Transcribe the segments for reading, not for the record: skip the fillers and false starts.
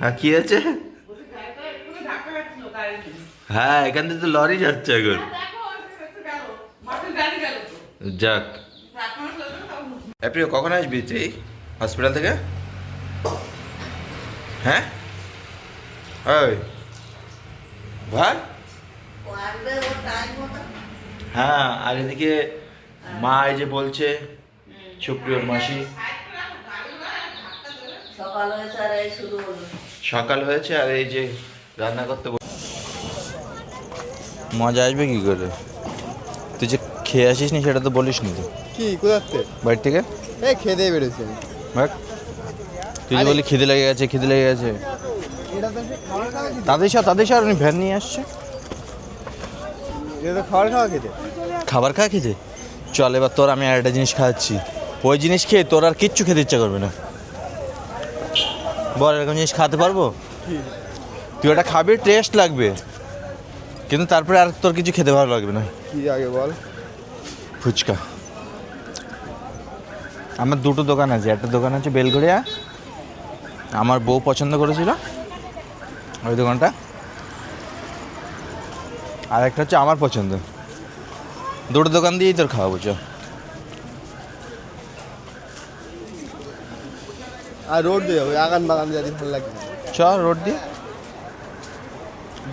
হ্যাঁ কি আছে? হ্যাঁ এখান থেকে তো লরি যাচ্ছে এখন। যাক এপ্রিল কখন আসবি তুই হসপিটাল থেকে? হ্যাঁ ওই ভাই হ্যাঁ আর এদিকে মা এই যে বলছে সুপ্রিয়র মাসি সকাল হয়েছে আর এই যে রান্না করতে মজা আসবে কি করে? তুই যে খেয়ে আসিস নি সেটা তো বলিস নি। তো কি কোথাতে বাড়ি থেকে এই খেয়ে দিয়ে বেরোছি আমি। দেখ তুই যে বলি খিদে লেগে গেছে খিদে লেগে গেছে, তাদের সাথে উনি ভ্যান নিয়ে আসছে এটা তো খাবার খাওয়া খেতে খাবার খা খেতে। চল এবার তোর আমি আর একটা জিনিস খাওয়াচ্ছি, ওই জিনিস খেয়ে তোর আর কিচ্ছু খেতে ইচ্ছা করবে না। বল এরকম জিনিস খাওয়াতে পারবো? তুই ওটা খাবি টেস্ট লাগবে কিন্তু তারপরে আর তোর কিছু খেতে ভালো লাগবে না। কি আগে বল। ফুচকা। আমার দুটো দোকান আছে, একটা দোকান আছে বেলঘড়িয়া, আমার বউ পছন্দ করেছিল ওই দোকানটা, আর একটা হচ্ছে আমার পছন্দ। দুটো দোকান দিয়েই তোর খাওয়াবো চ। আর রোড দিয়ে যাবো আগান বাগান যদি ভালো লাগে। চ রোড দিয়ে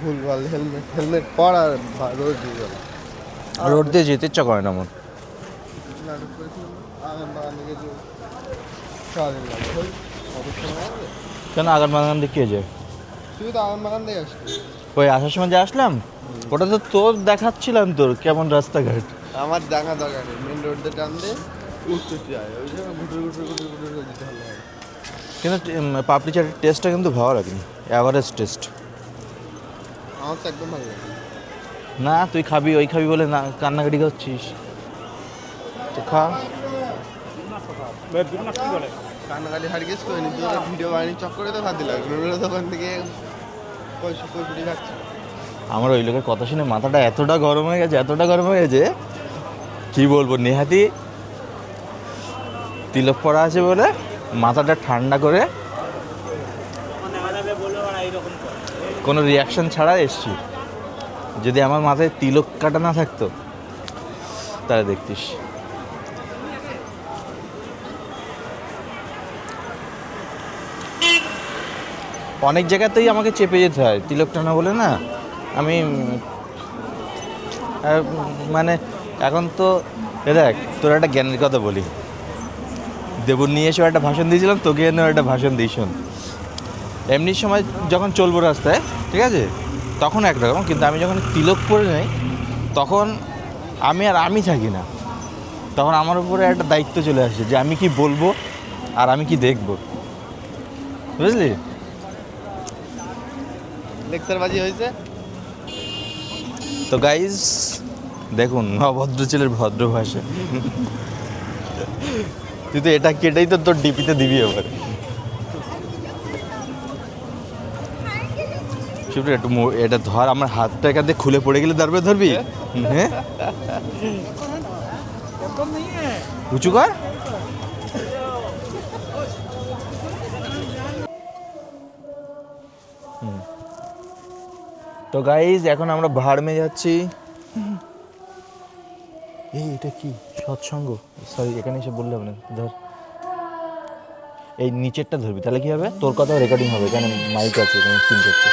ভুল ভাল হেলমেট পর আর রোড দিয়ে যাবো। রোড দিয়ে যেতে ইচ্ছা করে না আমার। আগান বাগান গেছি সারাদিন লাগবে কত সময় লাগবে? কেন আগান বাগান দিয়ে কে যায়? তুই তো আগান বাগান দিয়ে আসবি। ওই আসার সময় যে আসলাম ওটা তো তোর দেখাচ্ছিলাম তোর কেমন রাস্তাঘাট। আমার দেখা দরকার নেই, মেন রোড দিয়ে টান দিয়ে উঠতে যায় ওই জন্য ঘুটুর দিতে ভালো হয়। কিন্তু পাপড়ি চাটের টেস্টটা কিন্তু ভালো লাগেনি, অ্যাভারেজ টেস্ট। আমার তো একদম ভালো লাগে না তুই খাবি ওই খাবি বলে না কান্নাকাটি করছিস তো খা। কান্নাকাটি হারিয়েছ করে নি, তোরা ভিডিও বানিয়ে চক্করে তো খাতে লাগবে ওরা দোকান থেকে কই খাচ্ছে। আমার ওই লোকের কথা শুনে মাথাটা এতটা গরম হয়ে গেছে, এতটা গরম হয়ে গেছে কি বলবো। নেহাতি তিলক পড়া আছে বলে মাথাটা ঠান্ডা করে কোনো রিয়াকশন ছাড়া এসছি। যদি আমার মাথায় তিলক কাটা না থাকতো তাহলে দেখতিস। অনেক জায়গাতেই আমাকে চেপে যেতে হয় তিলক টানা বলে না। আমি মানে এখন তো দেখ তোর একটা জ্ঞানের কথা বলি, দেবুর নিয়ে এসেও একটা ভাষণ দিয়েছিলাম, তোকে এনেও একটা ভাষণ দিই শোন। এমনি সময় যখন চলবো রাস্তায় ঠিক আছে তখন একরকম, কিন্তু আমি যখন তিলক পরে যাই তখন আমি থাকি না, তখন আমার উপরে একটা দায়িত্ব চলে আসে যে আমি কি বলবো আর আমি কি দেখবো, বুঝলি? লেকচারবাজি হয়েছে তো গাইজ দেখুন অভদ্র ছেলের ভদ্র ভাষা। তুই তো এটা কেটেই তো তোর ডিপিতে দিবি এবার। একটু এটা ধর, আমার হাতটা এখান থেকে খুলে পড়ে গেলে তারপরে ধরবি। হ্যাঁ উঁচু কর। তো গাইজ এখন আমরা ভাড়মে যাচ্ছি। এই এটা কি সৎসঙ্গ? সরি এখানে এসে বললাম না, ধর এই নিচেরটা ধরবি তাহলে কি হবে, তোর কথাও রেকর্ডিং হবে, এখানে মাইক আছে, এখানে স্ক্রিন করছে।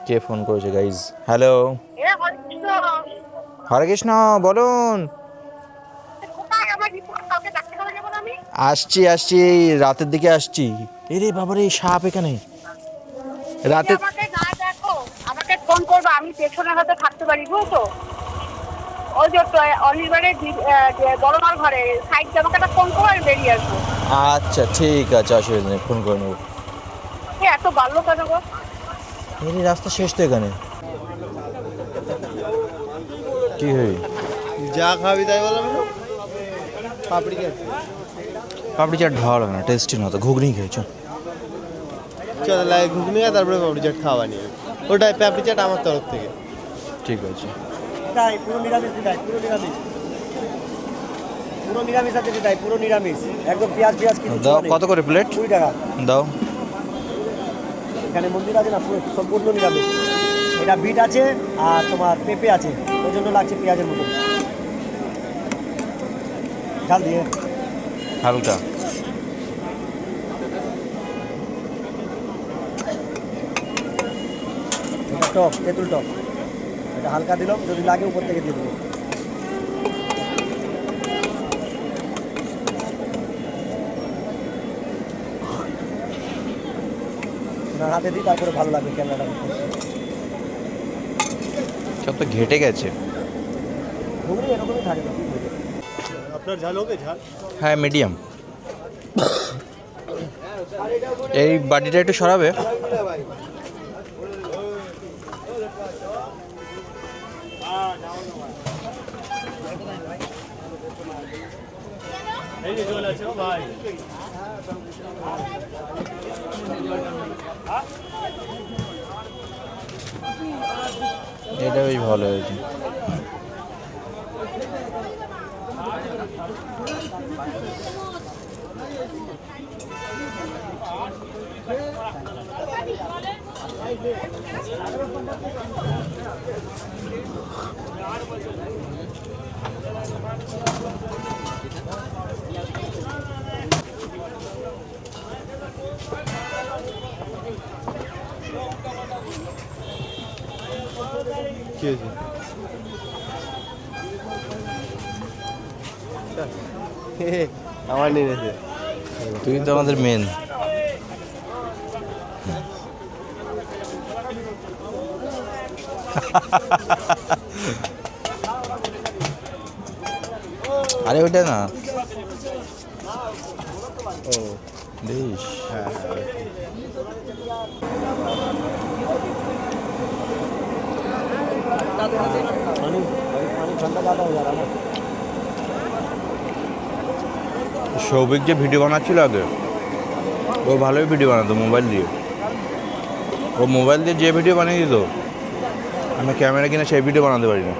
কে ফোন করেছে গাইজ? হ্যালো হরে কৃষ্ণ বলুন। আসছি রাতের দিকে আসছি। এরে বাবারে সাপ এখানে রাতে। আমাকে ফোন করবো, আমি পেছনের হাতে থাকতে পারি বুঝছো? ওই যে অনির্বাণের বড়মার ঘরে সাইড আমাকে একটা ফোন করবো, আমি বেরিয়ে আসবো। আচ্ছা ঠিক আছে অসুবিধা নেই, ফোন করে নেবো। এত বাড়লো কেন গো? এই রাস্তা শেষ তো এখানে। কি হই যা খাবি তাই বললাম না। পাপড়ি চাট ভালো লাগে না, টেস্টি না, তো ঘুগনি খেয়েছো? চল লাগে ঘুগনি আর তারপরে পাপড়ি চাট খাওয়া নিয়ে ওটাই পাপড়ি চাট আমার তরফ থেকে। ঠিক আছে। পুরো নিরামিষ আছে তাই পুরো নিরামিষ একদম পেঁয়াজ পেঁয়াজ কিছু দাও, ছোঁয়া নেই। কত করে প্লেট? 20 টাকা। দাও। এখানে মন্দির আছে না পুরো সম্পূর্ণ নিরামিষ। এটা বিট আছে আর তোমার পেঁপে আছে, ওই জন্য লাগছে পেঁয়াজের মতো। ঝাল দিয়ে হালকা। এটা টক, তেঁতুল টক। এটা হালকা দিলাম, যদি লাগে উপর থেকে দিয়ে দেবো। ওনার হাতে দিই, তারপরে ভালো লাগবে ক্যামেরাটা। সব তো ঘেটে গেছে। ঘুগনি এরকমই থাকে না। আপনার ঝাল হবে ঝাল? হ্যাঁ, মিডিয়াম। এই বাটিটা একটু সরাবে। এটা বেশ ভালো হয়েছে। কি হয়েছে? আমার নিয়ে গেছে। তুই তো আমাদের মেন। আরে ওইটা না। ও বেশ। হ্যাঁ হ্যাঁ। पानी पानी ठंडा ज़्यादा हो जा रहा है ना। সৌভিক যে ভিডিও বানাচ্ছিল আগে, ও ভালোই ভিডিও বানাতো মোবাইল দিয়ে। ও মোবাইল দিয়ে যে ভিডিও বানিয়ে দিত, আমি ক্যামেরা কিনে সেই ভিডিও বানাতে পারি না।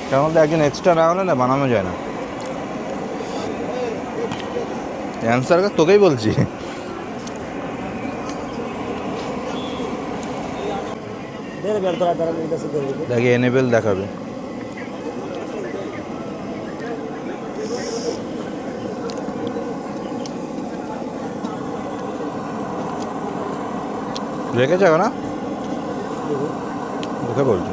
তার মধ্যে একদিন এক্সট্রা না হলে না বানানো যায় না। অ্যান্সার তোকেই বলছি। दे दे यार, थोड़ा गरम इधर से दे दे। দেখি এনেবেল দেখাবে। রেখেছে না ওকে বলছি।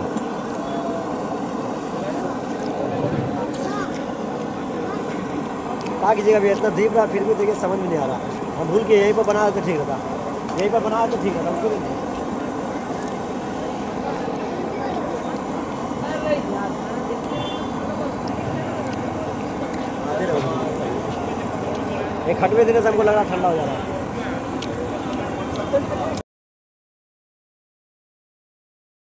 क्या कीजिएगा भैया, इतना धीप रहा फिर भी देखिए समझ में नहीं आ रहा। हम भूल के यहीं पर बना तो ठीक रहता, यहीं पर बना तो ठीक रहता। उसको एक खटवे देने से हमको लग रहा ठंडा हो जा रहा है।